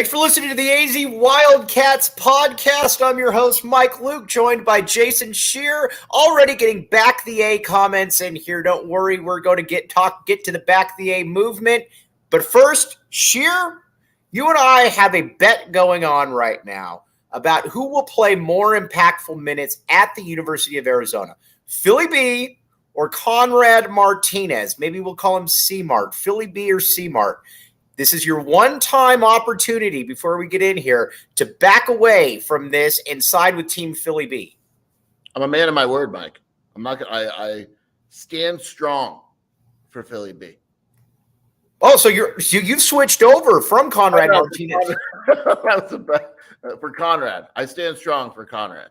Thanks for listening to the AZ Wildcats podcast. I'm your host, Mike Luke, joined by Jason Scheer. Already getting back the A comments in here. Don't worry, we're going to get to the back the A movement. But first, Scheer, you and I have a bet going on right now about who will play more impactful minutes at the University of Arizona. Fili B or Conrad Martinez. Maybe we'll call him C-Mart. Fili B or C-Mart. This is your one-time opportunity before we get in here to back away from this and side with Team Fili B. I'm a man of my word, Mike. I stand strong for Fili B. Oh, so you've switched over from Conrad Martinez. For Conrad. I stand strong for Conrad.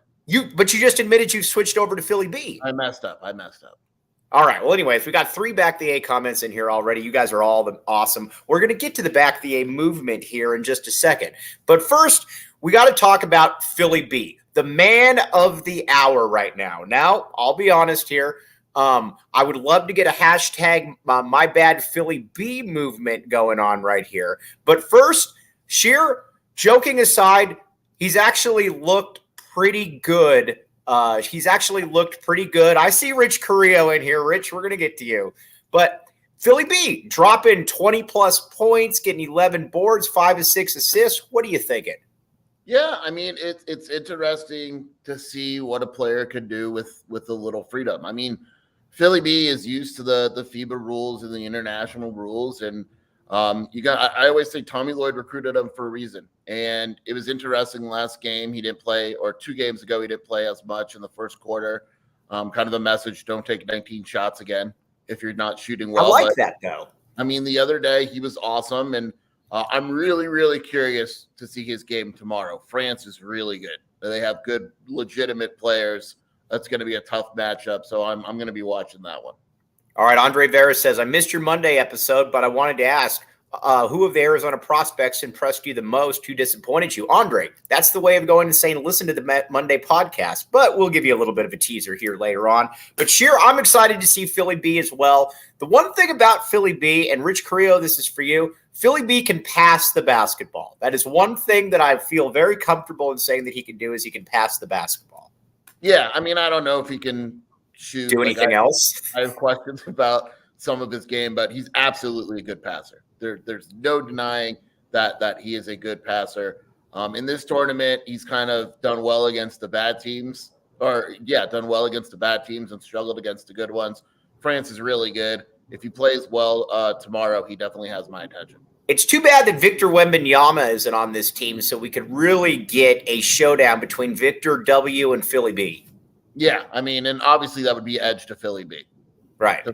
But you just admitted you've switched over to Fili B. I messed up. All right. Well, anyways, we got 3 back the A comments in here already. You guys are all awesome. We're going to get to the back the A movement here in just a second. But first, we got to talk about Fili B, the man of the hour right now. Now, I'll be honest here. I would love to get a hashtag my bad Fili B movement going on right here. But first, Scheer, joking aside, he's actually looked pretty good. I see Rich Carrillo in here. Rich, we're going to get to you. But Fili B dropping 20-plus points, getting 11 boards, 5 of 6 assists. What are you thinking? Yeah, I mean, it's interesting to see what a player could do with a little freedom. I mean, Fili B is used to the FIBA rules and the international rules. And I always say Tommy Lloyd recruited him for a reason. And it was interesting last game. He didn't play, or 2 games ago, he didn't play as much in the first quarter. Kind of the message, don't take 19 shots again if you're not shooting well. I like that, though. I mean, the other day, he was awesome. And I'm really, really curious to see his game tomorrow. France is really good. They have good, legitimate players. That's going to be a tough matchup. So I'm going to be watching that one. All right, Andre Vera says, I missed your Monday episode, but I wanted to ask, who of the Arizona prospects impressed you the most? Who disappointed you? Andre, that's the way of going and saying, listen to the Monday podcast, but we'll give you a little bit of a teaser here later on. But Scheer, I'm excited to see Fili B as well. The one thing about Fili B, and Rich Carrillo, this is for you, Fili B can pass the basketball. That is one thing that I feel very comfortable in saying that he can do is he can pass the basketball. Yeah, I mean, I don't know if he can do anything else. I have questions about some of his game, but he's absolutely a good passer. There's no denying that he is a good passer. In this tournament, he's kind of done well against the bad teams, and struggled against the good ones. France is really good. If he plays well tomorrow, he definitely has my attention. It's too bad that Victor Wembanyama isn't on this team, so we could really get a showdown between Victor W. and Fili B. Yeah, I mean, and obviously that would be edge to Fili B. Right.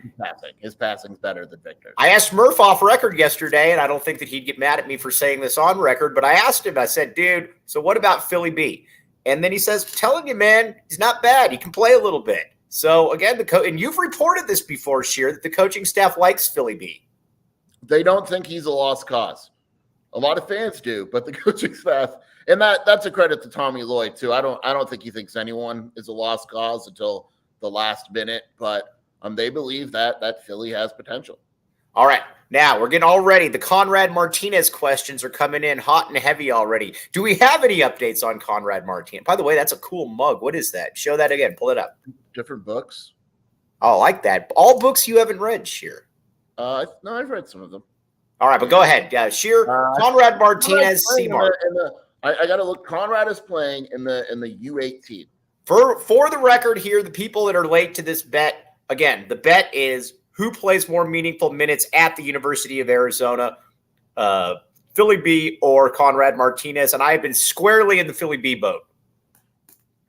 His passing's better than Victor. I asked Murph off record yesterday, and I don't think that he'd get mad at me for saying this on record, but I asked him, I said, dude, so what about Fili B? And then he says, telling you, man, he's not bad. He can play a little bit. So, again, and you've reported this before, Scheer, that the coaching staff likes Fili B. They don't think he's a lost cause. A lot of fans do, but the coaching staff, and that's a credit to Tommy Lloyd, too. I don't think he thinks anyone is a lost cause until the last minute, but they believe that Fili has potential. All right. Now, we're getting all ready. The Conrad Martinez questions are coming in hot and heavy already. Do we have any updates on Conrad Martinez? By the way, that's a cool mug. What is that? Show that again. Pull it up. Different books. Oh, I like that. All books you haven't read, Scheer. No, I've read some of them. All right, but go ahead. Scheer, Conrad Martinez, C-Mart. I got to look. Conrad is playing in the U-18. For the record here, the people that are late to this bet, again, the bet is who plays more meaningful minutes at the University of Arizona, Fili B or Conrad Martinez, and I have been squarely in the Fili B boat.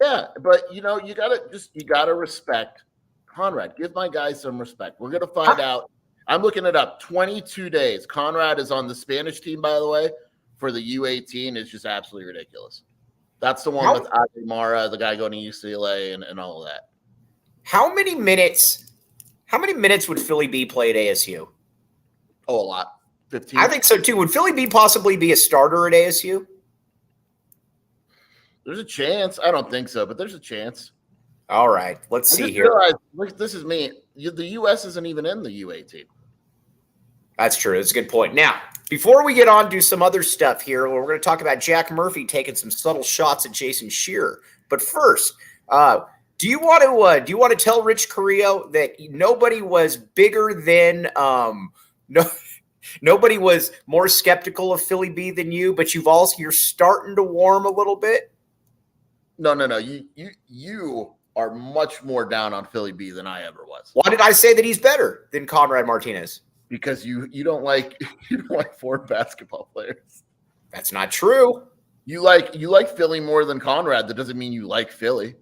Yeah, but you gotta respect Conrad. Give my guy some respect. We're gonna find out. I'm looking it up. 22 days. Conrad is on the Spanish team, by the way, for the U-18. It's just absolutely ridiculous. That's the one with Ademara, the guy going to UCLA, and all of that. How many minutes would Fili B play at ASU? Oh, a lot. 15. I think so, too. Would Fili B possibly be a starter at ASU? There's a chance. I don't think so, but there's a chance. All right. Let's see here. Look, this is me. The U.S. isn't even in the U-18. That's true. That's a good point. Now, before we get on to some other stuff here, we're going to talk about Jack Murphy taking some subtle shots at Jason Scheer. But first, do you want to tell Rich Carrillo that nobody was bigger than nobody was more skeptical of Fili B than you, but you're starting to warm a little bit? No. You are much more down on Fili B than I ever was. Why did I say that he's better than Conrad Martinez? Because you don't like foreign basketball players. That's not true. You like Fili more than Conrad. That doesn't mean you like Fili.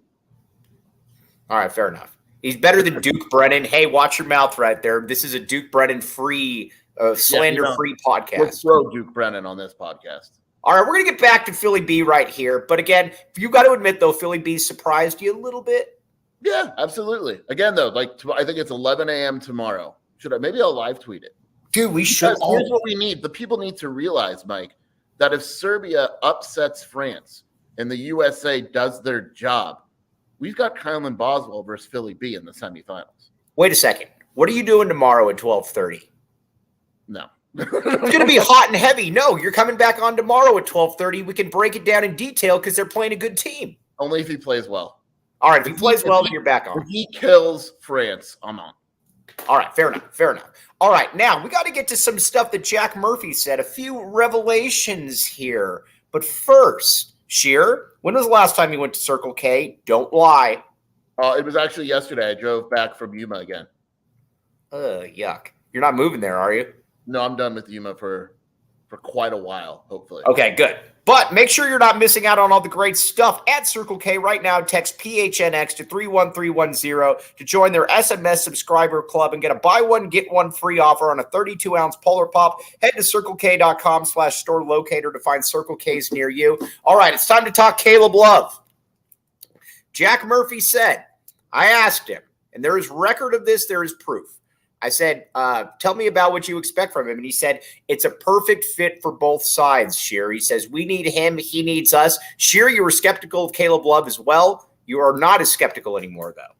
All right, fair enough. He's better than Duke Brennan. Hey, watch your mouth right there. This is a Duke Brennan free, slander-free podcast. Let's throw Duke Brennan on this podcast. All right, we're going to get back to Fili B right here. But again, you got to admit, though, Fili B surprised you a little bit. Yeah, absolutely. Again, though, I think it's 11 a.m. tomorrow. Maybe I'll live tweet it. Dude, we should. Here's what we need. The people need to realize, Mike, that if Serbia upsets France and the USA does their job, we've got Kylan Boswell versus Fili B in the semifinals. Wait a second. What are you doing tomorrow at 12:30? No. It's going to be hot and heavy. No, you're coming back on tomorrow at 12:30. We can break it down in detail because they're playing a good team. Only if he plays well. All right, if he plays well, then you're back on. If he kills France, I'm on. All right, fair enough. All right, now we got to get to some stuff that Jack Murphy said, a few revelations here. But first, Scheer, when was the last time you went to Circle K? Don't lie. It was actually yesterday. I drove back from Yuma again. Yuck. You're not moving there, are you? No, I'm done with Yuma for quite a while, hopefully. Okay, good. But make sure you're not missing out on all the great stuff at Circle K right now. Text PHNX to 31310 to join their SMS subscriber club and get a buy one, get one free offer on a 32-ounce Polar Pop. Head to CircleK.com/store locator to find Circle K's near you. All right, it's time to talk Caleb Love. Jack Murphy said, I asked him, and there is record of this, there is proof. I said, tell me about what you expect from him. And he said, it's a perfect fit for both sides, Scheer. He says, we need him. He needs us. Scheer, you were skeptical of Caleb Love as well. You are not as skeptical anymore, though.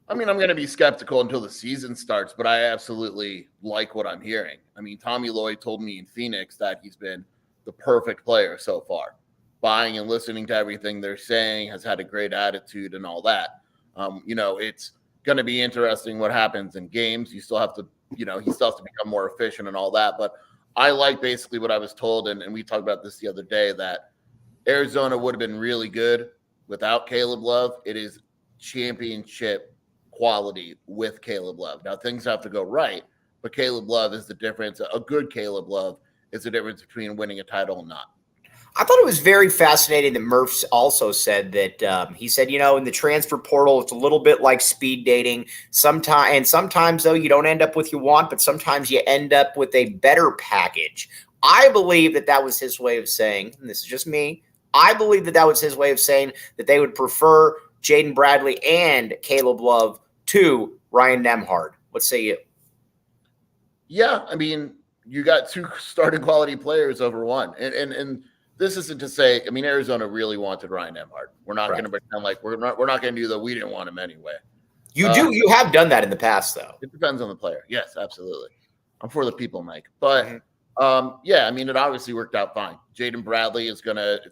I mean, I'm going to be skeptical until the season starts, but I absolutely like what I'm hearing. I mean, Tommy Lloyd told me in Phoenix that he's been the perfect player so far. Buying and listening to everything they're saying, has had a great attitude and all that. It's going to be interesting what happens in games. You still have to, he still has to become more efficient and all that. But I like basically what I was told, and we talked about this the other day, that Arizona would have been really good without Caleb Love. It is championship quality with Caleb Love. Now, things have to go right, but Caleb Love is the difference. A good Caleb Love is the difference between winning a title and not. I thought it was very fascinating that Murphs also said that he said, in the transfer portal, it's a little bit like speed dating. Sometimes, though, you don't end up with what you want, but sometimes you end up with a better package. I believe that was his way of saying, and this is just me, I believe that was his way of saying that they would prefer Jaden Bradley and Caleb Love to Ryan Nembhard. What say you? Yeah, I mean, you got two starting quality players over one. And this isn't to say, I mean, Arizona really wanted Ryan Nembhard. We're not going to pretend like we're not going to do that. We didn't want him anyway. You have done that in the past, though. It depends on the player. Yes, absolutely. I'm for the people, Mike. But yeah, I mean, it obviously worked out fine. Jaden Bradley is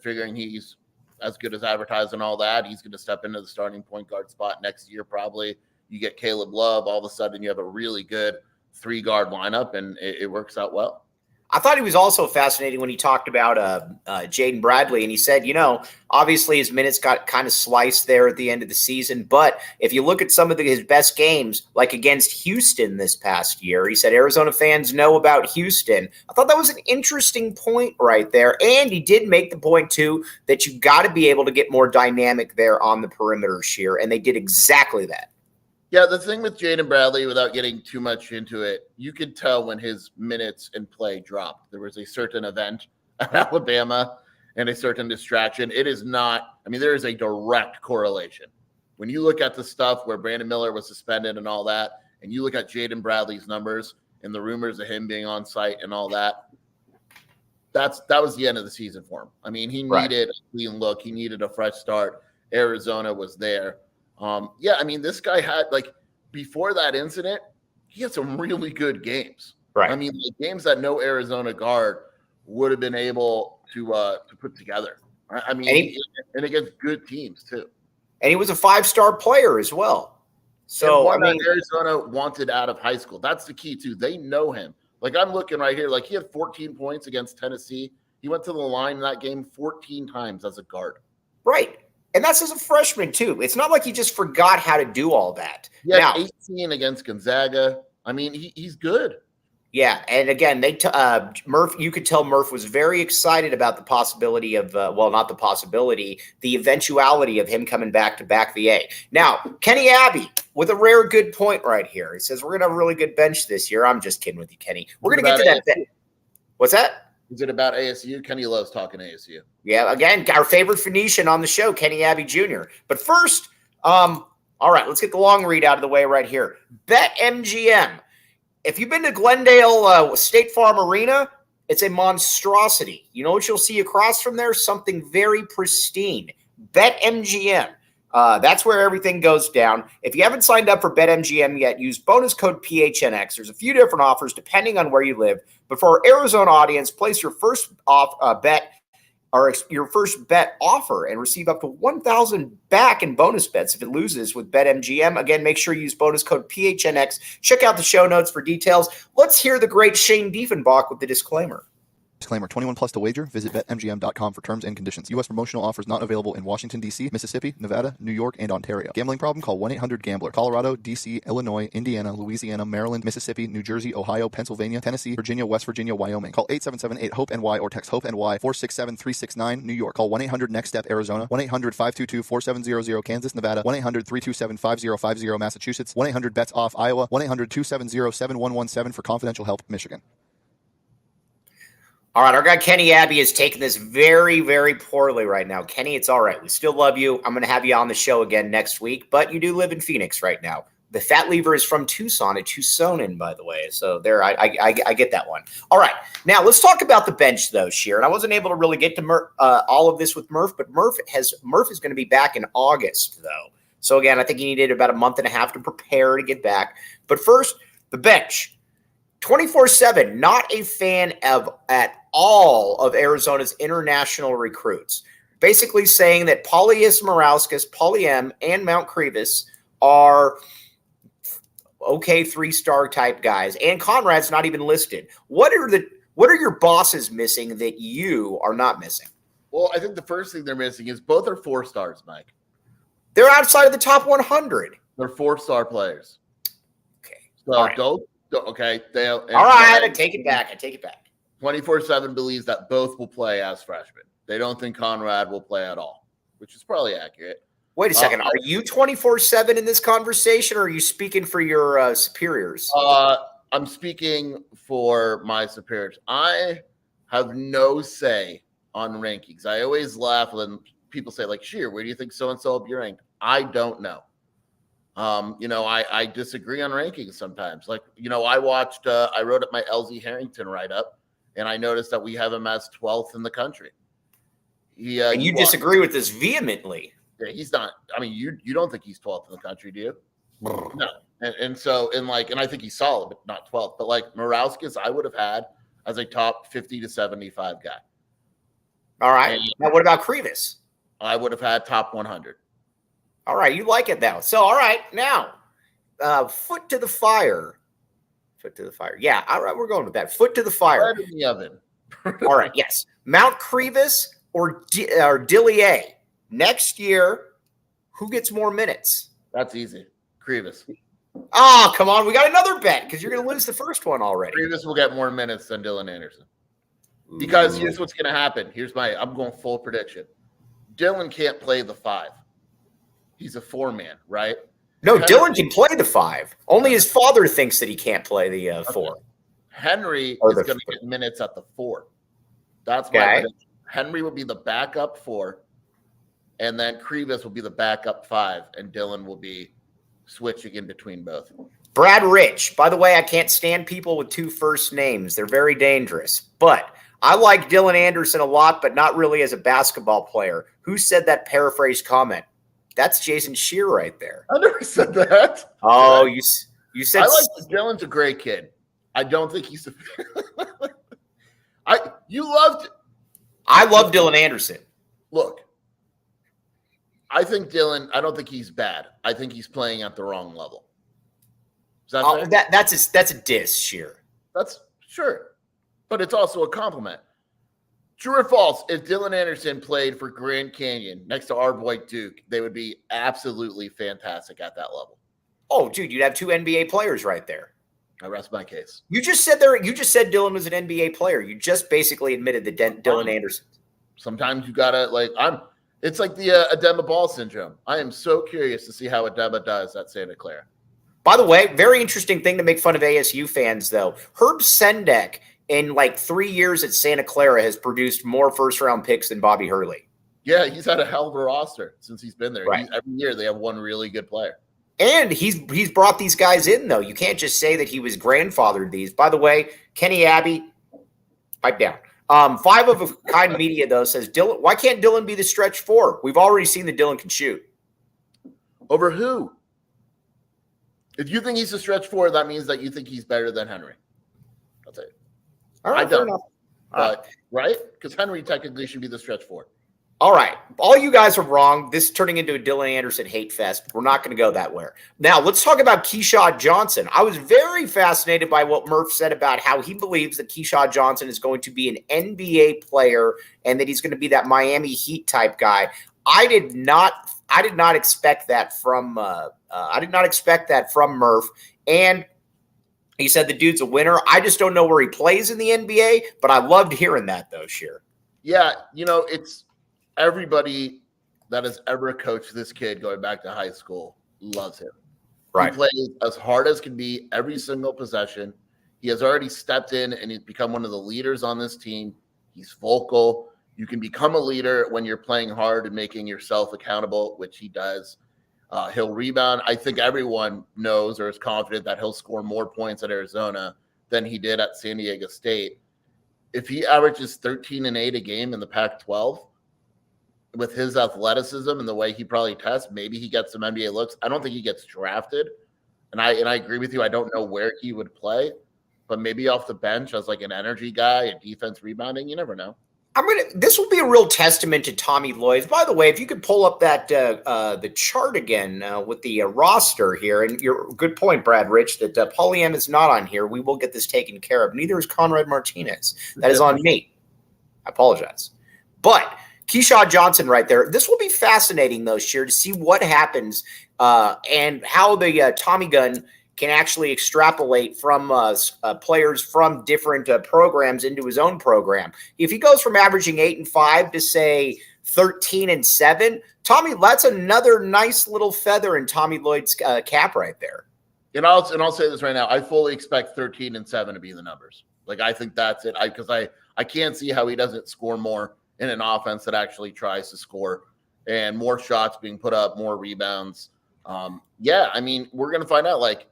figuring he's as good as advertised and all that. He's going to step into the starting point guard spot next year, probably. You get Caleb Love, all of a sudden you have a really good 3-guard lineup, and it works out well. I thought he was also fascinating when he talked about Jaden Bradley, and he said, obviously his minutes got kind of sliced there at the end of the season, but if you look at some of his best games, like against Houston this past year, he said Arizona fans know about Houston. I thought that was an interesting point right there, and he did make the point, too, that you got to be able to get more dynamic there on the perimeter, Scheer, and they did exactly that. Yeah, the thing with Jaden Bradley, without getting too much into it, you could tell when his minutes in play dropped. There was a certain event at Alabama and a certain distraction. It is not, I mean, there is a direct correlation. When you look at the stuff where Brandon Miller was suspended and all that, and you look at Jaden Bradley's numbers and the rumors of him being on site and all that, that was the end of the season for him. I mean, he needed a clean look. He needed a fresh start. Arizona was there. Yeah, I mean, this guy had, before that incident, he had some really good games. Right. I mean, like games that no Arizona guard would have been able to put together. I mean, and against good teams too. And he was a 5-star player as well. So, and one that Arizona wanted out of high school. That's the key too. They know him. Like I'm looking right here. Like he had 14 points against Tennessee. He went to the line in that game 14 times as a guard. Right. And that's as a freshman too. It's not like he just forgot how to do all that. He had 18 against Gonzaga. I mean, he's good. Yeah, and again, Murph. You could tell Murph was very excited about the possibility of, not the possibility, the eventuality of him coming back to back the A. Now, Kenny Abbey with a rare good point right here. He says we're gonna have a really good bench this year. I'm just kidding with you, Kenny. We're gonna get to that bench. What's that? Is it about ASU? Kenny loves talking ASU. Yeah, again, our favorite Phoenician on the show, Kenny Abbey Jr. But first, all right, let's get the long read out of the way right here. BetMGM. If you've been to Glendale State Farm Arena, it's a monstrosity. You know what you'll see across from there? Something very pristine. BetMGM. That's where everything goes down. If you haven't signed up for BetMGM yet, use bonus code PHNX. There's a few different offers depending on where you live. But for our Arizona audience, place your first bet or your first bet offer and receive up to $1,000 back in bonus bets if it loses with BetMGM. Again, make sure you use bonus code PHNX. Check out the show notes for details. Let's hear the great Shane Diefenbach with the disclaimer. Disclaimer, 21 plus to wager. Visit BetMGM.com for terms and conditions. U.S. promotional offers not available in Washington, D.C., Mississippi, Nevada, New York, and Ontario. Gambling problem? Call 1-800-GAMBLER. Colorado, D.C., Illinois, Indiana, Louisiana, Maryland, Mississippi, New Jersey, Ohio, Pennsylvania, Tennessee, Virginia, West Virginia, Wyoming. Call 877-8-HOPE-NY or text HOPE-NY 467-369, New York. Call 1-800-NEXT-STEP, Arizona. 1-800-522-4700, Kansas, Nevada. 1-800-327-5050, Massachusetts. 1-800-BETS-OFF, Iowa. 1-800-270-7117 for confidential help, Michigan. All right, our guy Kenny Abbey is taking this very, very poorly right now. Kenny, it's all right. We still love you. I'm going to have you on the show again next week, but you do live in Phoenix right now. The Fat Lever is from Tucson, a Tucsonan, by the way. So there, I get that one. All right, now let's talk about the bench, though, Scheer. And I wasn't able to really get to all of this with Murph, but Murph is going to be back in August, though. So again, I think he needed about a month and a half to prepare to get back. But first, the bench. 24/7, not a fan of at all of Arizona's international recruits. Basically saying that Paulius Morauskas, Pauly M, and Mount Crevis are okay 3-star type guys, and Conrad's not even listed. What are your bosses missing that you are not missing? Well, I think the first thing they're missing is both are 4 stars, Mike. They're outside of the top 100. They're 4-star players. Okay. So all right. Okay. All right, I take it back. 24/7 believes that both will play as freshmen. They don't think Conrad will play at all, which is probably accurate. Wait a second. Are you 24/7 in this conversation, or are you speaking for your superiors? I'm speaking for my superiors. I have no say on rankings. I always laugh when people say, like, Scheer, where do you think so-and-so will be ranked? I don't know. I disagree on rankings sometimes. Like, I wrote up my LZ Harrington write-up, and I noticed that we have him as 12th in the country. And you disagree with this vehemently. Yeah, he's not. I mean, you don't think he's 12th in the country, do you? No. And I think he's solid, but not 12th. But like Morauskas, I would have had as a top 50 to 75 guy. All right. Now, what about Crevis? I would have had top 100. All right, you like it now. So, all right, now, foot to the fire. Yeah, all right, we're going with that. Foot to the fire. Right in the oven. All right, yes. Mount Crevis or Dillier. Next year, who gets more minutes? That's easy. Crevis. Oh, come on. We got another bet because you're going to lose the first one already. Crevis will get more minutes than Dylan Anderson. Because here's what's going to happen. I'm going full prediction. Dylan can't play the 5. He's a 4-man, right? No, Dylan can play the 5. Only his father thinks that he can't play the 4. Okay. Henry is going to get minutes at the 4. That's my prediction. Henry will be the backup 4, and then Crevis will be the backup 5, and Dylan will be switching in between both. Brad Rich. By the way, I can't stand people with 2 first names. They're very dangerous. But I like Dylan Anderson a lot, but not really as a basketball player. Who said that paraphrased comment? That's Jason Scheer right there. I never said that. Oh, you said. I like Dylan's a great kid. I don't think he's. I love Dylan Anderson. Look, I think Dylan. I don't think he's bad. I think he's playing at the wrong level. Is that fair? That's a diss, Scheer. That's sure, but it's also a compliment. True or false? If Dylan Anderson played for Grand Canyon next to our boy Duke, they would be absolutely fantastic at that level. Oh, dude, you'd have 2 NBA players right there. I rest my case. You just said Dylan was an NBA player. You just basically admitted that Dylan Anderson. Sometimes you gotta it's like the Adema Ball syndrome. I am so curious to see how Adema does at Santa Clara. By the way, very interesting thing to make fun of ASU fans, though. Herb Sendek, in like 3 years at Santa Clara, has produced more first-round picks than Bobby Hurley. Yeah, he's had a hell of a roster since he's been there. Right. Every year they have one really good player. And he's brought these guys in, though. You can't just say that he was grandfathered these. By the way, Kenny Abbey, pipe down. 5 of a Kind Media, though, says, Dylan, why can't Dylan be the stretch 4? We've already seen that Dylan can shoot. Over who? If you think he's a stretch 4, that means that you think he's better than Henry. That's it. All right, I don't know. Right? Because Henry technically should be the stretch 4. All right. All you guys are wrong. This is turning into a Dylan Anderson hate fest. We're not going to go that way. Now, let's talk about Keyshawn Johnson. I was very fascinated by what Murph said about how he believes that Keyshawn Johnson is going to be an NBA player and that he's going to be that Miami Heat type guy. I did not expect that from Murph. And he said the dude's a winner. I just don't know where he plays in the NBA, but I loved hearing that, though, Scheer. Yeah, it's everybody that has ever coached this kid going back to high school loves him. Right. He plays as hard as can be every single possession. He has already stepped in and he's become one of the leaders on this team. He's vocal. You can become a leader when you're playing hard and making yourself accountable, which he does. He'll rebound. I think everyone knows or is confident that he'll score more points at Arizona than he did at San Diego State. If he averages 13 and 8 a game in the Pac-12, with his athleticism and the way he probably tests, maybe he gets some NBA looks. I don't think he gets drafted. And I agree with you. I don't know where he would play, but maybe off the bench as like an energy guy, a defense rebounding. You never know. This will be a real testament to Tommy Lloyd. By the way, if you could pull up that the chart again with the roster here, and your good point, Brad Rich, that Paulie M is not on here. We will get this taken care of. Neither is Conrad Martinez. That is on me. I apologize. But Keyshawn Johnson right there. This will be fascinating, though, Scheer, to see what happens and how the Tommy gun can actually extrapolate from players from different programs into his own program. If he goes from averaging 8 and 5 to, say, 13 and 7, Tommy, that's another nice little feather in Tommy Lloyd's cap right there. And I'll say this right now. I fully expect 13 and 7 to be the numbers. Like, I think that's it. Because I can't see how he doesn't score more in an offense that actually tries to score and more shots being put up, more rebounds. We're going to find out. Like,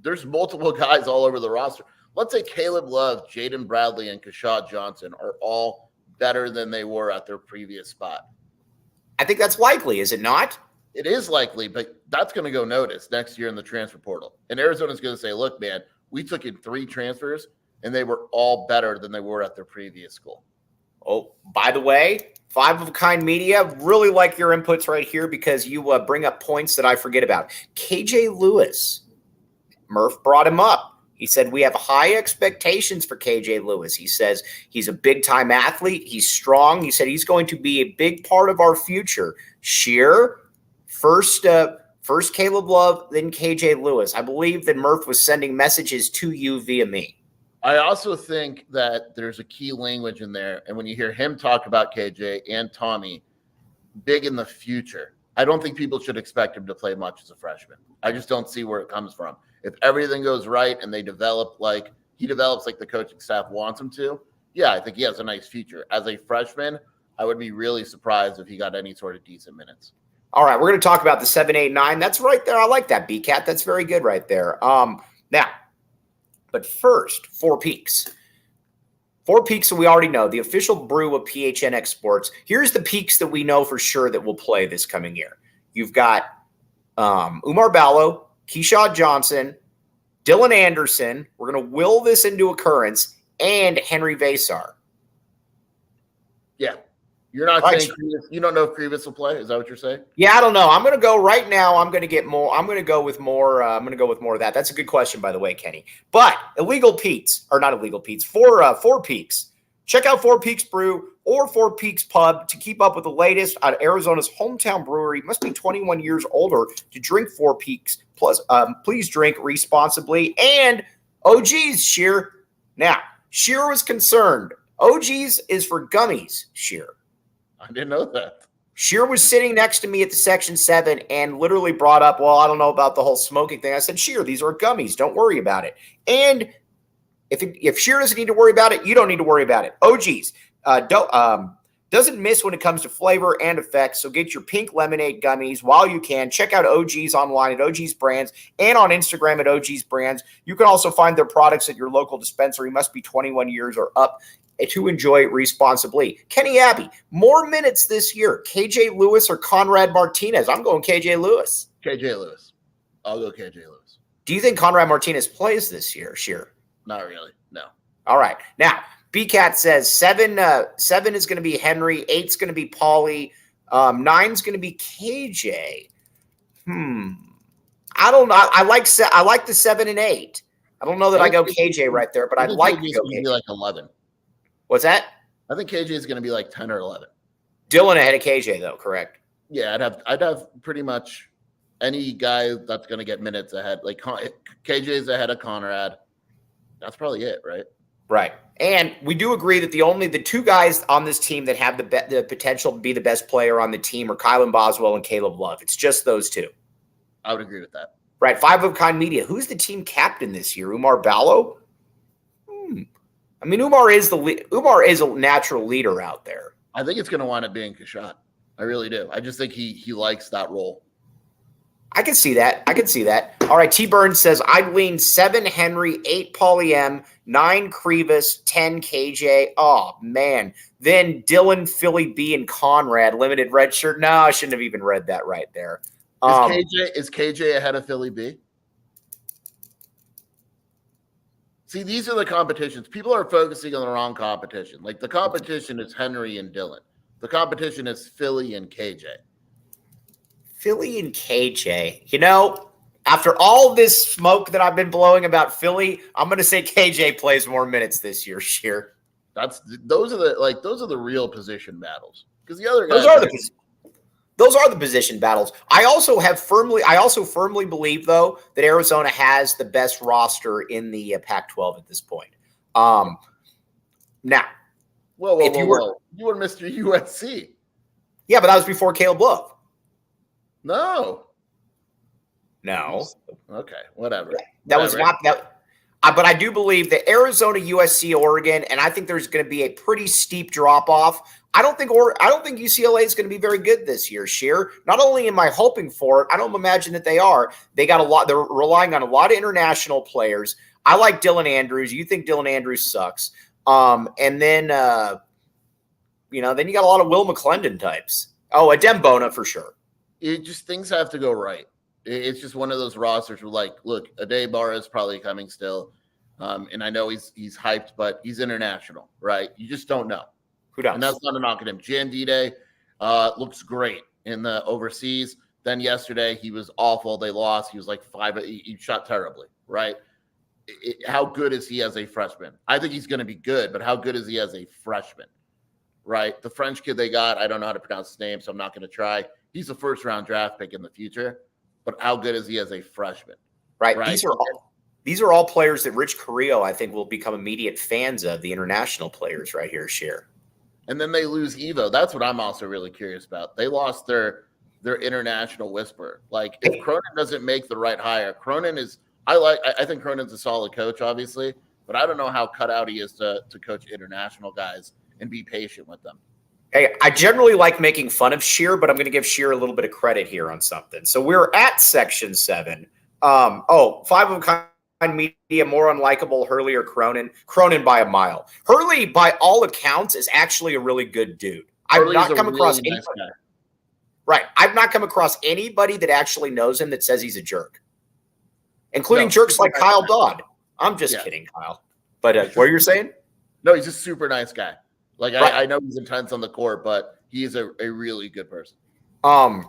there's multiple guys all over the roster. Let's say Caleb Love, Jaden Bradley, and Keyshawn Johnson are all better than they were at their previous spot. I think that's likely, is it not? It is likely, but that's going to go noticed next year in the transfer portal. And Arizona's going to say, look, man, we took in 3 transfers, and they were all better than they were at their previous school. Oh, by the way, 5 of a Kind Media, really like your inputs right here because you bring up points that I forget about. KJ Lewis, Murph brought him up. He said, we have high expectations for KJ Lewis. He says he's a big-time athlete. He's strong. He said he's going to be a big part of our future. Scheer, first Caleb Love, then KJ Lewis. I believe that Murph was sending messages to you via me. I also think that there's a key language in there. And when you hear him talk about KJ and Tommy, big in the future, I don't think people should expect him to play much as a freshman. I just don't see where it comes from. If everything goes right and they develop like he develops like the coaching staff wants him to, yeah, I think he has a nice future. As a freshman, I would be really surprised if he got any sort of decent minutes. All right, we're going to talk about the 7, 8, 9. That's right there. I like that, B-Cat. That's very good right there. Now, but first, 4 peaks. 4 peaks that we already know, the official brew of PHNX Sports. Here's the peaks that we know for sure that will play this coming year. You've got Umar Ballo, Keyshawn Johnson, Dylan Anderson, we're going to will this into occurrence, and Henry Vasar. Yeah. You're not saying you don't know if Krivas will play? Is that what you're saying? Yeah, I don't know. I'm going to go right now. I'm going to get more. I'm going to go with more. I'm going to go with more of that. That's a good question, by the way, Kenny. But illegal Pete's, or not illegal Pete's, Four Peaks. Check out Four Peaks Brew or Four Peaks Pub to keep up with the latest on Arizona's hometown brewery. You must be 21 years older to drink Four Peaks. Plus, please drink responsibly. And OG's, Scheer. Now, Scheer was concerned. OG's is for gummies, Scheer. I didn't know that. Scheer was sitting next to me at the Section 7 and literally brought up, well, I don't know about the whole smoking thing. I said, Scheer, these are gummies. Don't worry about it. And if Scheer doesn't need to worry about it, you don't need to worry about it. OG's doesn't miss when it comes to flavor and effects, so get your pink lemonade gummies while you can. Check out OG's online at OG's Brands and on Instagram at OG's Brands. You can also find their products at your local dispensary. You must be 21 years or up to enjoy responsibly. Kenny Abbey, more minutes this year. KJ Lewis or Conrad Martinez? I'm going KJ Lewis. KJ Lewis. I'll go KJ Lewis. Do you think Conrad Martinez plays this year, Scheer? Not really. No. All right. Now, BCat says 7 is going to be Henry, 8's going to be Paulie, 9's going to be KJ. I don't know. I like the 7 and 8. I don't know that I go KJ right there, but I'd like to go KJ. Be like 11. What's that? I think KJ is going to be like 10 or 11. Dylan ahead of KJ though, correct? Yeah, I'd have pretty much any guy that's going to get minutes ahead. Like KJ is ahead of Conrad. That's probably it, right? Right. And we do agree that the two guys on this team that have the potential to be the best player on the team are Kylan Boswell and Caleb Love. It's just those two. I would agree with that. Right. Five of Kind Media. Who's the team captain this year? Umar Ballo? I mean, Umar is a natural leader out there. I think it's going to wind up being Kashad. I really do. I just think he likes that role. I can see that. All right. T. Burns says, I'd lean 7 Henry, 8 Paulie M, 9 Krivas, 10 KJ. Oh, man. Then Dylan, Fili B, and Conrad, limited red shirt. No, I shouldn't have even read that right there. Is KJ ahead of Fili B? See, these are the competitions. People are focusing on the wrong competition. Like the competition is Henry and Dylan. The competition is Fili and KJ. Fili and KJ. You know, after all this smoke that I've been blowing about Fili, I'm going to say KJ plays more minutes this year, Scheer. Those are the real position battles. Because the other guys those are the position battles. I also firmly believe, though, that Arizona has the best roster in the Pac-12 at this point. Now, you were Mr. USC. Yeah, but that was before Caleb Love. No. Okay, whatever. That was not that. But I do believe that Arizona, USC, Oregon, and I think there's going to be a pretty steep drop off. I don't think UCLA is going to be very good this year, Scheer. Not only am I hoping for it, I don't imagine that they are. They got a lot. They're relying on a lot of international players. I like Dylan Andrews. You think Dylan Andrews sucks. And then, then you got a lot of Will McClendon types. Oh, a Dembona for sure. Things have to go right. It's just one of those rosters where, like, look, Ade Barra is probably coming still. And I know he's hyped, but he's international, right? You just don't know. Who does? And that's not a knock at him. Jan Dide looks great in the overseas. Then yesterday he was awful. They lost. He was like 5. He shot terribly, right? How good is he as a freshman? I think he's going to be good, but how good is he as a freshman, right? The French kid they got, I don't know how to pronounce his name, so I'm not going to try. He's a first-round draft pick in the future, but how good is he as a freshman? Right. These are all players that Rich Carrillo, I think, will become immediate fans of, the international players right here, Scheer. And then they lose Evo. That's what I'm also really curious about. They lost their international whisperer. Like, if Cronin doesn't make the right hire, I think Cronin's a solid coach, obviously, but I don't know how cut out he is to coach international guys and be patient with them. Hey, I generally like making fun of Scheer, but I'm going to give Scheer a little bit of credit here on something. So we're at Section 7. 5 of Kind Media, more unlikable, Hurley or Cronin? Cronin by a mile. Hurley, by all accounts, is actually a really good dude. I've not come across anybody. Right. I've not come across anybody that actually knows him that says he's a jerk. including jerks like Kyle Dodd. I'm just kidding, Kyle. But what you're saying? No, he's a super nice guy. Like Right. I know he's intense on the court, but he's a really good person. So I'm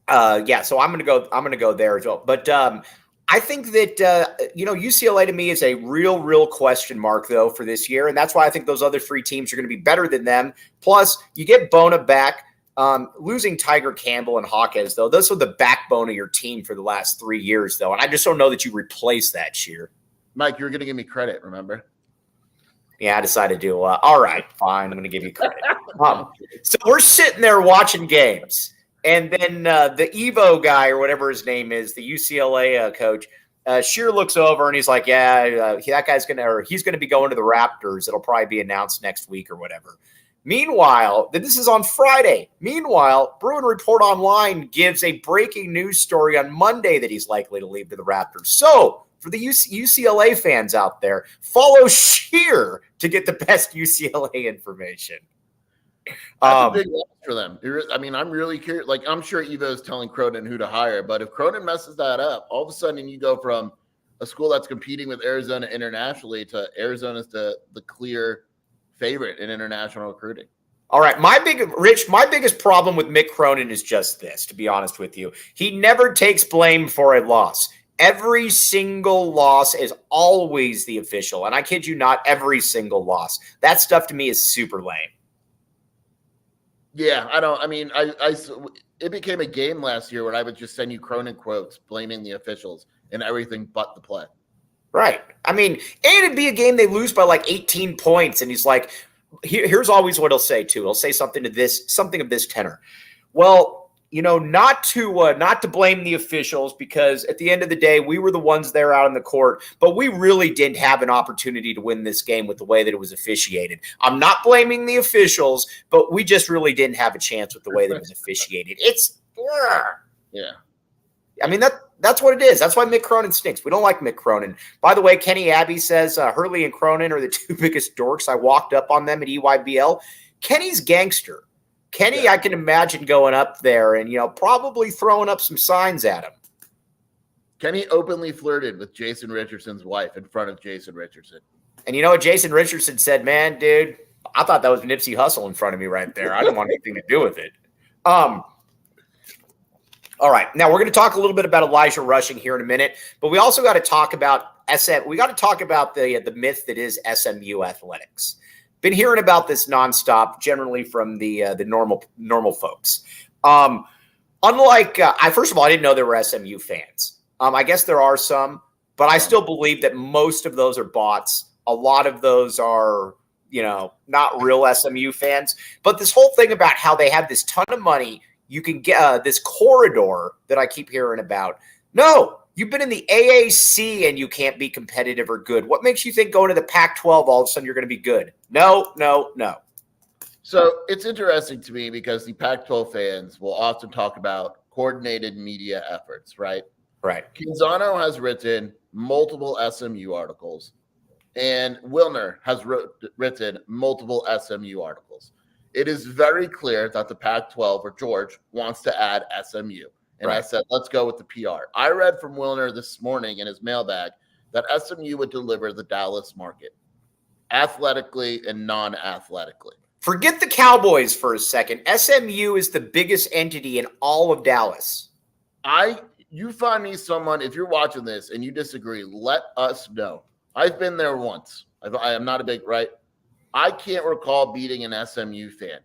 gonna go there as well. But I think that UCLA to me is a real question mark though for this year, and that's why I think those other 3 teams are going to be better than them. Plus, you get Bona back. Losing Tiger Campbell and Hawkes though, those are the backbone of your team for the last 3 years though, and I just don't know that you replace that, Scheer. Mike, you were going to give me credit, remember? Yeah, I decided to. All right, fine. I'm going to give you credit. So we're sitting there watching games, and then the Evo guy or whatever his name is, the UCLA coach, Scheer looks over and he's like, "Yeah, that guy's he's going to be going to the Raptors. It'll probably be announced next week or whatever." Meanwhile, this is on Friday. Meanwhile, Bruin Report Online gives a breaking news story on Monday that he's likely to leave to the Raptors. So, for the UCLA fans out there, follow Scheer to get the best UCLA information. That's a big loss for them. I mean, I'm really curious. Like, I'm sure Evo's telling Cronin who to hire, but if Cronin messes that up, all of a sudden you go from a school that's competing with Arizona internationally to Arizona's the clear favorite in international recruiting. All right, my biggest problem with Mick Cronin is just this, to be honest with you. He never takes blame for a loss. Every single loss is always the official. And I kid you not, every single loss. That stuff to me is super lame. Yeah, it became a game last year where I would just send you Cronin quotes blaming the officials and everything but the play. Right. I mean, and it'd be a game they lose by like 18 points. And he's like, here's always what he'll say too. He'll say something of this tenor. Well, not to blame the officials, because at the end of the day, we were the ones there out on the court, but we really didn't have an opportunity to win this game with the way that it was officiated. I'm not blaming the officials, but we just really didn't have a chance with the way that it was officiated. Yeah. I mean, that's what it is. That's why Mick Cronin stinks. We don't like Mick Cronin. By the way, Kenny Abbey says Hurley and Cronin are the 2 biggest dorks. I walked up on them at EYBL. Kenny's gangster. Kenny, I can imagine going up there and, probably throwing up some signs at him. Kenny openly flirted with Jason Richardson's wife in front of Jason Richardson. And you know what Jason Richardson said? Man, dude, I thought that was Nipsey Hussle in front of me right there. I didn't want anything to do with it. All right. Now we're going to talk a little bit about Elijah Rushing here in a minute, but we also got to talk about we got to talk about the myth that is SMU athletics. Been hearing about this nonstop, generally from the normal folks. First of all, I didn't know there were SMU fans. I guess there are some, but I still believe that most of those are bots. A lot of those are, not real SMU fans. But this whole thing about how they have this ton of money, you can get this corridor that I keep hearing about. No. You've been in the AAC and you can't be competitive or good. What makes you think going to the Pac-12 all of a sudden you're going to be good? No. So it's interesting to me because the Pac-12 fans will often talk about coordinated media efforts, right? Right. Canzano has written multiple SMU articles, and Wilner has written multiple SMU articles. It is very clear that the Pac-12 or George wants to add SMU. And right. I said, let's go with the PR. I read from Wilner this morning in his mailbag that SMU would deliver the Dallas market athletically and non-athletically. Forget the Cowboys for a second. SMU is the biggest entity in all of Dallas. You find me someone, if you're watching this and you disagree, let us know. I've been there once. I am not a big, right? I can't recall beating an SMU fan.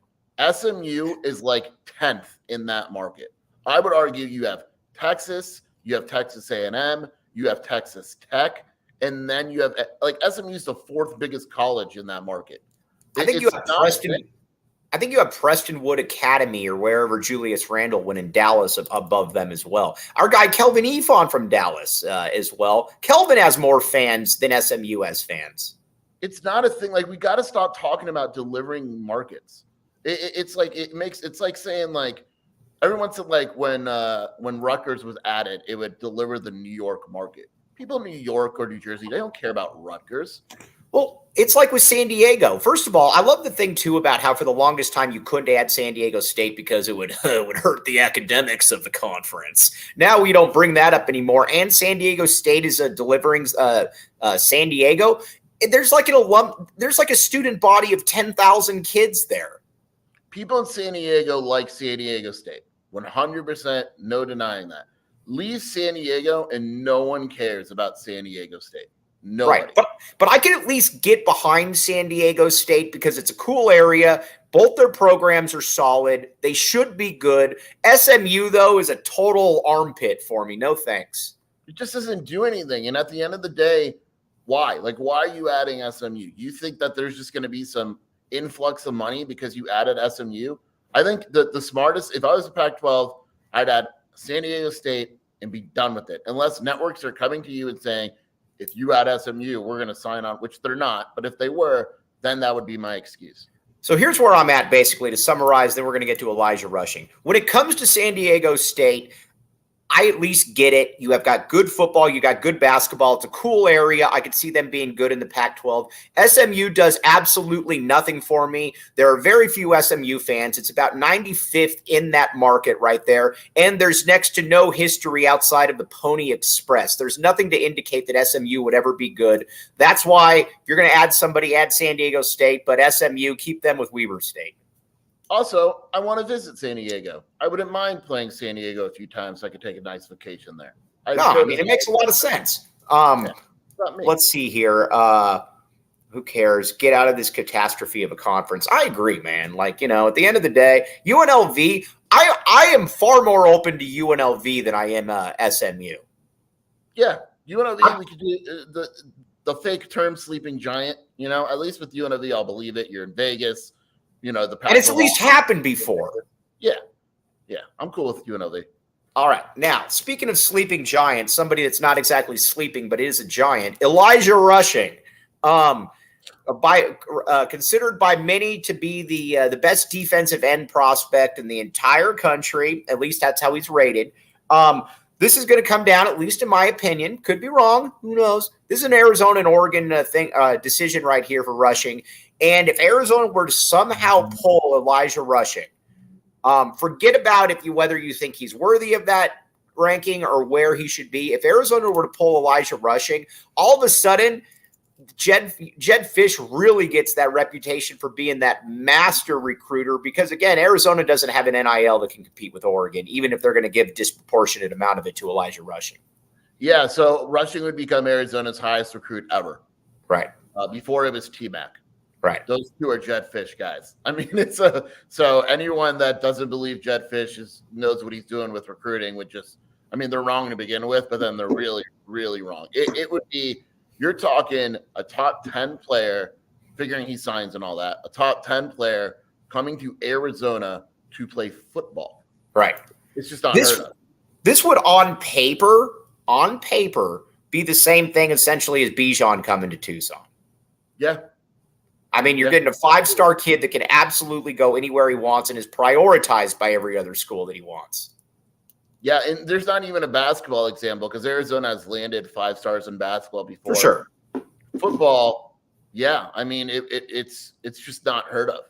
SMU is like 10th in that market. I would argue you have Texas, you have Texas A&M, you have Texas Tech, and then you have SMU is the 4th biggest college in that market. I think you have Prestonwood Academy or wherever Julius Randle went in Dallas above them as well. Our guy Kelvin Efon from Dallas as well. Kelvin has more fans than SMU has fans. It's not a thing. Like, we got to stop talking about delivering markets. It's like saying like. Everyone said like when Rutgers was added, it would deliver the New York market. People in New York or New Jersey, they don't care about Rutgers. Well, it's like with San Diego. First of all, I love the thing too about how for the longest time you couldn't add San Diego State because it would would hurt the academics of the conference. Now we don't bring that up anymore. And San Diego State is delivering San Diego. There's like a student body of 10,000 kids there. People in San Diego like San Diego State. 100%, no denying that. Leave San Diego and no one cares about San Diego State. Nobody. Right. But I can at least get behind San Diego State because it's a cool area. Both their programs are solid. They should be good. SMU, though, is a total armpit for me. No thanks. It just doesn't do anything. And at the end of the day, why? Like, why are you adding SMU? You think that there's just going to be some influx of money because you added SMU? I think the smartest, if I was a Pac-12, I'd add San Diego State and be done with it. Unless networks are coming to you and saying, if you add SMU, we're going to sign on, which they're not. But if they were, then that would be my excuse. So here's where I'm at, basically, to summarize. Then we're going to get to Elijah Rushing. When it comes to San Diego State, I at least get it. You have got good football. You got good basketball. It's a cool area. I could see them being good in the Pac-12. SMU does absolutely nothing for me. There are very few SMU fans. It's about 95th in that market right there. And there's next to no history outside of the Pony Express. There's nothing to indicate that SMU would ever be good. That's why if you're going to add somebody, add San Diego State, but SMU, keep them with Weber State. Also, I want to visit San Diego. I wouldn't mind playing San Diego a few times so I could take a nice vacation there. It makes a lot of sense. Let's see here. Who cares? Get out of this catastrophe of a conference. I agree, man. Like, at the end of the day, UNLV, I am far more open to UNLV than I am SMU. Yeah, UNLV, we could do the fake term sleeping giant. At least with UNLV, I'll believe it. You're in Vegas. And it's at least happened before. Yeah, I'm cool with UNLV. All right. Now, speaking of sleeping giants, somebody that's not exactly sleeping but is a giant, Elijah Rushing, considered by many to be the best defensive end prospect in the entire country. At least that's how he's rated. This is going to come down, at least in my opinion. Could be wrong. Who knows? This is an Arizona and Oregon decision right here for Rushing. And if Arizona were to somehow pull Elijah Rushing, forget about whether you think he's worthy of that ranking or where he should be. If Arizona were to pull Elijah Rushing, all of a sudden, Jedd Fisch really gets that reputation for being that master recruiter because, again, Arizona doesn't have an NIL that can compete with Oregon, even if they're going to give a disproportionate amount of it to Elijah Rushing. Yeah, so Rushing would become Arizona's highest recruit ever. Right. Before it was T-Mac. Right. Those two are Jedd Fisch guys. I mean, so anyone that doesn't believe Jedd Fisch knows what he's doing with recruiting would just, they're wrong to begin with, but then they're really, really wrong. It would be, you're talking a top 10 player, figuring he signs and all that, a top 10 player coming to Arizona to play football. Right. It's just unheard of. This would on paper, be the same thing essentially as Bijan coming to Tucson. Yeah. You're getting a 5-star kid that can absolutely go anywhere he wants and is prioritized by every other school that he wants. Yeah, and there's not even a basketball example because Arizona has landed 5 stars in basketball before. For sure. Football, yeah. It's just not heard of.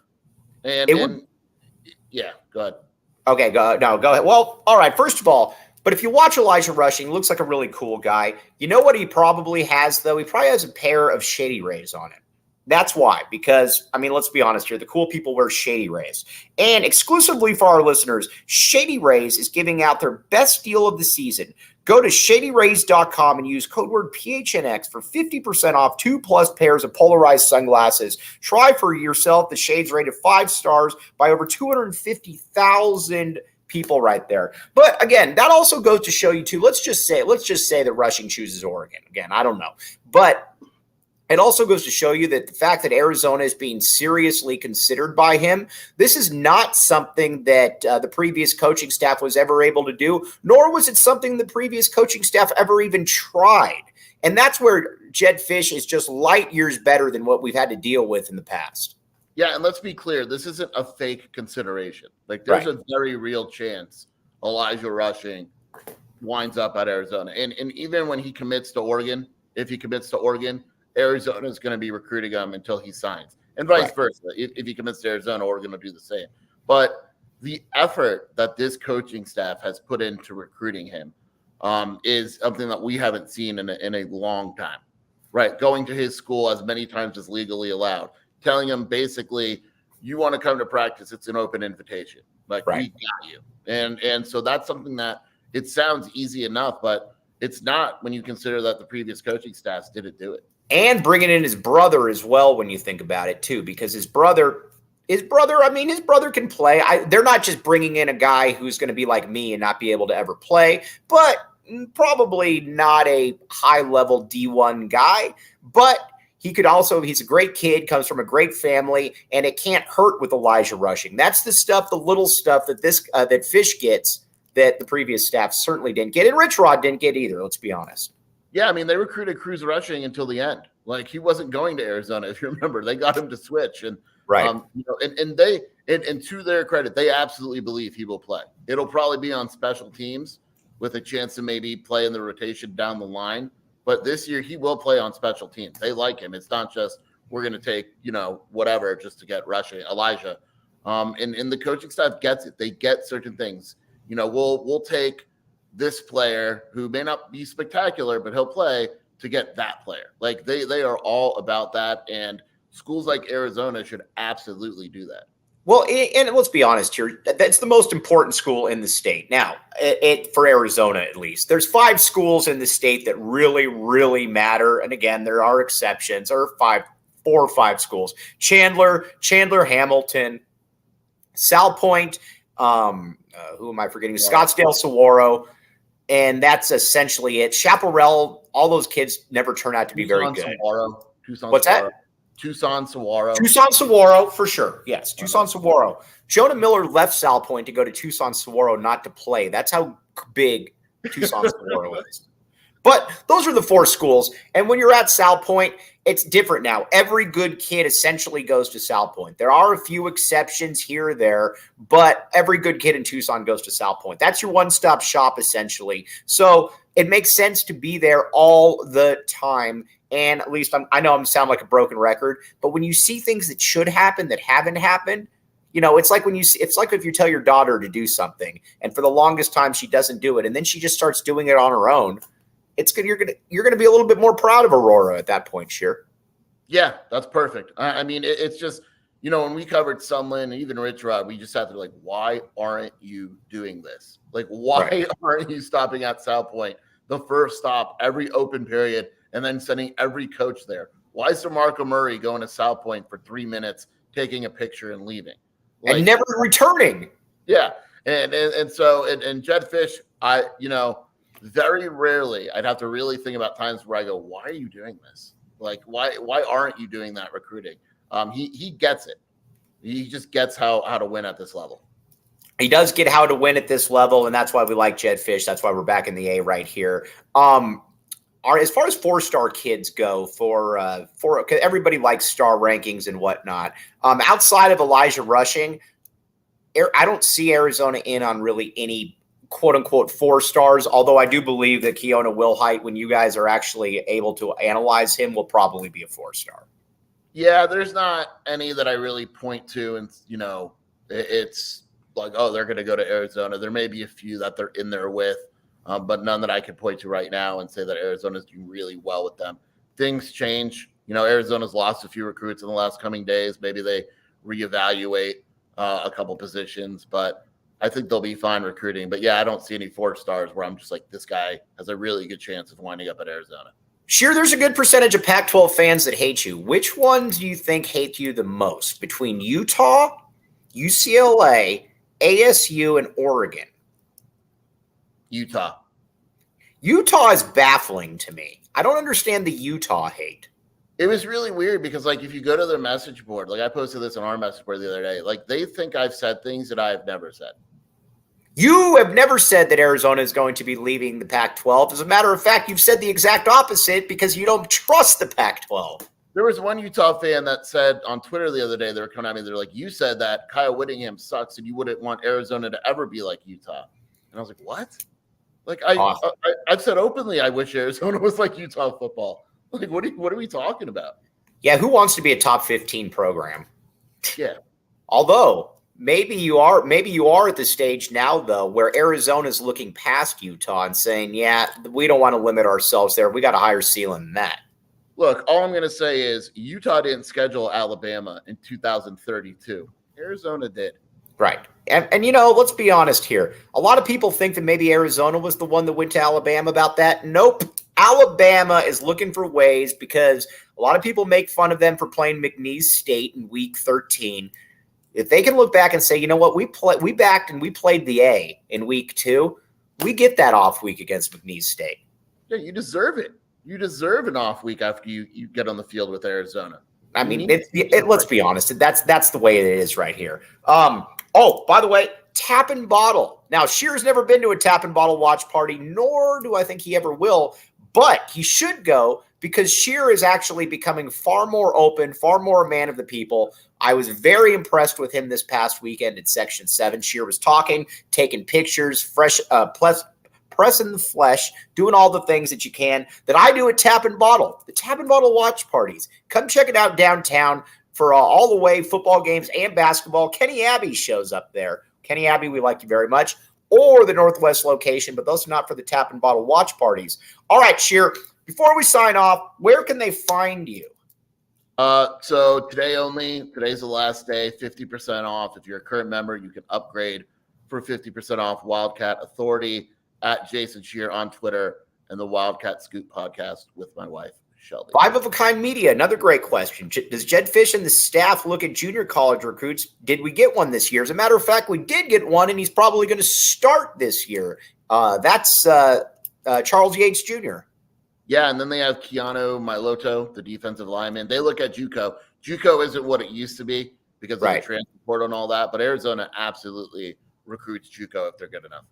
Yeah, go ahead. Okay, go ahead. Well, all right. First of all, but if you watch Elijah Rushing, he looks like a really cool guy. You know what he probably has, though? He probably has a pair of Shady Rays on him. That's why, because, let's be honest here. The cool people wear Shady Rays. And exclusively for our listeners, Shady Rays is giving out their best deal of the season. Go to shadyrays.com and use code word PHNX for 50% off 2+ pairs of polarized sunglasses. Try for yourself the shades rated 5 stars by over 250,000 people right there. But again, that also goes to show you too, let's just say that Rushing chooses Oregon. Again, I don't know. But it also goes to show you that the fact that Arizona is being seriously considered by him, this is not something that the previous coaching staff was ever able to do, nor was it something the previous coaching staff ever even tried. And that's where Jedd Fisch is just light years better than what we've had to deal with in the past. Yeah, and let's be clear, this isn't a fake consideration. There's a very real chance Elijah Rushing winds up at Arizona. And even when he commits to Oregon, if he commits to Oregon, Arizona is going to be recruiting him until he signs, and vice versa. If he commits to Arizona, we're going to do the same. But the effort that this coaching staff has put into recruiting him is something that we haven't seen in a long time, right? Going to his school as many times as legally allowed, telling him basically, you want to come to practice, it's an open invitation. Like, we got you. And so that's something that it sounds easy enough, but it's not when you consider that the previous coaching staffs didn't do it. And bringing in his brother as well when you think about it too, because his brother, his brother can play. They're not just bringing in a guy who's going to be like me and not be able to ever play, but probably not a high-level D1 guy. But he could also, he's a great kid, comes from a great family, and it can't hurt with Elijah rushing. That's the stuff, the little stuff that that Fisch gets that the previous staff certainly didn't get. And Rich Rod didn't get either, let's be honest. Yeah, I mean, they recruited Cruz rushing until the end. Like, he wasn't going to Arizona, if you remember. They got him to switch. And and to their credit, they absolutely believe he will play. It'll probably be on special teams with a chance to maybe play in the rotation down the line. But this year, he will play on special teams. They like him. It's not just we're going to take, whatever just to get rushing Elijah. And the coaching staff gets it. They get certain things. We'll take this player who may not be spectacular, but he'll play to get that player. Like, they are all about that. And schools like Arizona should absolutely do that. Well, and let's be honest here, that's the most important school in the state. Now, for Arizona at least, there's 5 schools in the state that really, really matter. And again, there are exceptions, or 4 or 5 schools. Chandler, Hamilton, Salpointe, who am I forgetting? Scottsdale, Saguaro, and that's essentially it. Chaparral, all those kids never turn out to be very good. What's that? Tucson, Saguaro. Tucson, Saguaro, for sure. Yes, Tucson, Saguaro. Jonah Miller left Salpointe to go to Tucson, Saguaro, not to play. That's how big Tucson, Saguaro is. But those are the 4 schools. And when you're at Salpointe, it's different now. Every good kid essentially goes to Salpointe. There are a few exceptions here or there, but every good kid in Tucson goes to Salpointe. That's your one-stop shop, essentially. So it makes sense to be there all the time. And at least I know I'm sound like a broken record, but when you see things that should happen that haven't happened, it's like it's like if you tell your daughter to do something, and for the longest time she doesn't do it, and then she just starts doing it on her own. You're gonna be a little bit more proud of Aurora at that point, Scheer. Yeah, that's perfect. I mean, it's just when we covered Sunland and even Rich Rod, we just have to why aren't you doing this? Like, why aren't you stopping at Salpointe, the first stop every open period, and then sending every coach there? Why is DeMarco Murray going to Salpointe for 3 minutes, taking a picture and leaving? And never returning. Yeah. And so Jedd Fisch, very rarely I'd have to really think about times where I go, why are you doing this? Like, why aren't you doing that recruiting? He gets it. He just gets how to win at this level. He does get how to win at this level, and that's why we like Jedd Fisch. That's why we're back in the A right here. As far as 4-star kids go, because everybody likes star rankings and whatnot. Outside of Elijah rushing, I don't see Arizona in on really any quote unquote 4 stars. Although I do believe that Keona Wilhite, when you guys are actually able to analyze him, will probably be a 4-star. Yeah, there's not any that I really point to, and it's like, oh, they're going to go to Arizona. There may be a few that they're in there with. But none that I could point to right now and say that Arizona's doing really well with them. Things change. Arizona's lost a few recruits in the last coming days. Maybe they reevaluate a couple positions, but I think they'll be fine recruiting. But yeah, I don't see any 4 stars where I'm just like, this guy has a really good chance of winding up at Arizona. Sure, there's a good percentage of Pac-12 fans that hate you. Which ones do you think hate you the most between Utah, UCLA, ASU, and Oregon? Utah is baffling to me. I don't understand the Utah hate. It was really weird because, if you go to their message board, I posted this on our message board the other day, they think I've said things that I have never said. You have never said that Arizona is going to be leaving the Pac-12. As a matter of fact, you've said the exact opposite because you don't trust the Pac-12. There was one Utah fan that said on Twitter the other day, they were coming at me, they're like, you said that Kyle Whittingham sucks and you wouldn't want Arizona to ever be like Utah. And I was like, what? I've said openly, I wish Arizona was like Utah football. Like, what are we talking about? Yeah, who wants to be a top 15 program? Yeah. Although maybe you are at the stage now, though, where Arizona's looking past Utah and saying, yeah, we don't want to limit ourselves there. We got a higher ceiling than that. Look, all I'm going to say is Utah didn't schedule Alabama in 2032. Arizona did. Right. And let's be honest here. A lot of people think that maybe Arizona was the one that went to Alabama about that. Nope. Alabama is looking for ways because a lot of people make fun of them for playing McNeese State in week 13. If they can look back and say, you know what, we backed and we played the A in week 2, we get that off week against McNeese State. Yeah, you deserve it. You deserve an off week after you get on the field with Arizona. I mean, let's be honest. That's the way it is right here. Oh, by the way, Tap and Bottle. Now, Scheer's never been to a Tap and Bottle watch party, nor do I think he ever will, but he should go because Scheer is actually becoming far more open, far more a man of the people. I was very impressed with him this past weekend at Section 7. Scheer was talking, taking pictures, pressing the flesh, doing all the things that you can that I do at Tap and Bottle, the Tap and Bottle watch parties. Come check it out downtown for all the way football games and basketball. Kenny Abbey shows up there. Kenny Abbey, we like you very much. Or the Northwest location, but those are not for the Tap and Bottle watch parties. All right, Scheer, before we sign off, where can they find you? So today only, today's the last day, 50% off. If you're a current member, you can upgrade for 50% off. Wildcat Authority at Jason Scheer on Twitter and the Wildcat Scoop podcast with my wife, Shelby. 5 of a Kind Media, another great question. Does Jedd Fisch and the staff look at junior college recruits? Did we get one this year? As a matter of fact, we did get one, and he's probably going to start this year. That's Charles Yates Jr. Yeah, and then they have Keanu Miloto, the defensive lineman. They look at JUCO. JUCO isn't what it used to be because of the transfer portal and all that, but Arizona absolutely recruits JUCO if they're good enough.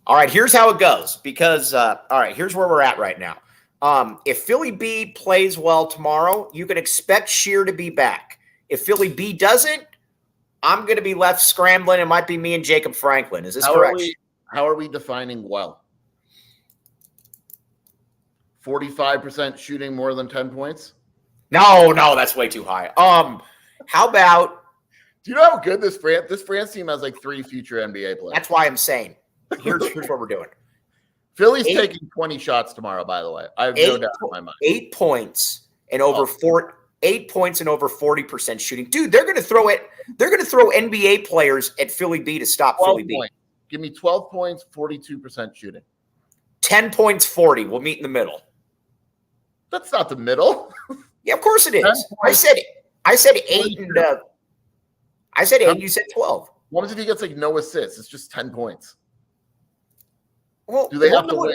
All right, here's how it goes because, here's where we're at right now. If Fili B plays well tomorrow, you can expect Scheer to be back. If Fili B doesn't, I'm going to be left scrambling. It might be me and Jacob Franklin. Is this correct? How are we defining well? 45% shooting more than 10 points? No, that's way too high. How about? Do you know how good this France team has like 3 future NBA players? That's why I'm saying. Here's what we're doing. Philly's taking 20 shots tomorrow, by the way. I have no doubt in my mind. 8 points and over 8 points and over 40% shooting. Dude, they're going to throw it. They're going to throw NBA players at Fili B to stop Fili B. Give me 12 points, 42% shooting. 10 points, 40. We'll meet in the middle. That's not the middle. Yeah, of course it is. I said 8 and I said 8. You said 12. What if he gets like no assists? It's just 10 points. Well, do they have to win?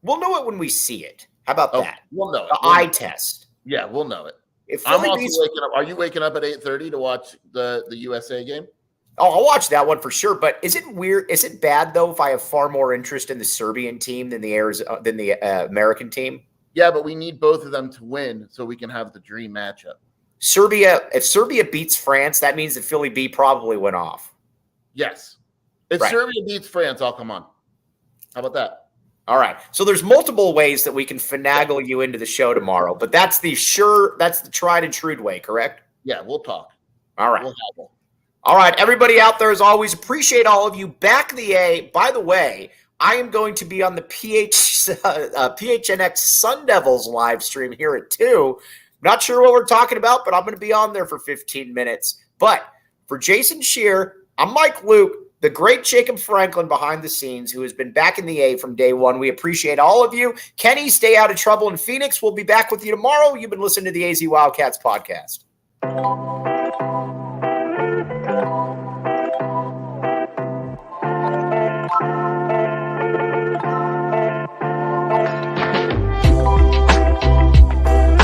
We'll know it when we see it. How about that? We'll know it. The eye test. Yeah, we'll know it. If I'm also waking up. Are you waking up at 8:30 to watch the USA game? Oh, I'll watch that one for sure. But is it weird? Is it bad though if I have far more interest in the Serbian team than the American team? Yeah, but we need both of them to win so we can have the dream matchup. If Serbia beats France, that means that Fili B probably went off. Yes. If Serbia beats France, I'll come on. How about that? All right. So there's multiple ways that we can finagle you into the show tomorrow, but that's the tried and true way, correct? Yeah, we'll talk. All right. All right. Everybody out there, as always, appreciate all of you. Back the A. By the way, I am going to be on the PHNX Sun Devils live stream here at 2. Not sure what we're talking about, but I'm going to be on there for 15 minutes. But for Jason Scheer, I'm Mike Luke, the great Jacob Franklin behind the scenes, who has been back in the A from day one. We appreciate all of you. Kenny, stay out of trouble in Phoenix. We'll be back with you tomorrow. You've been listening to the AZ Wildcats podcast.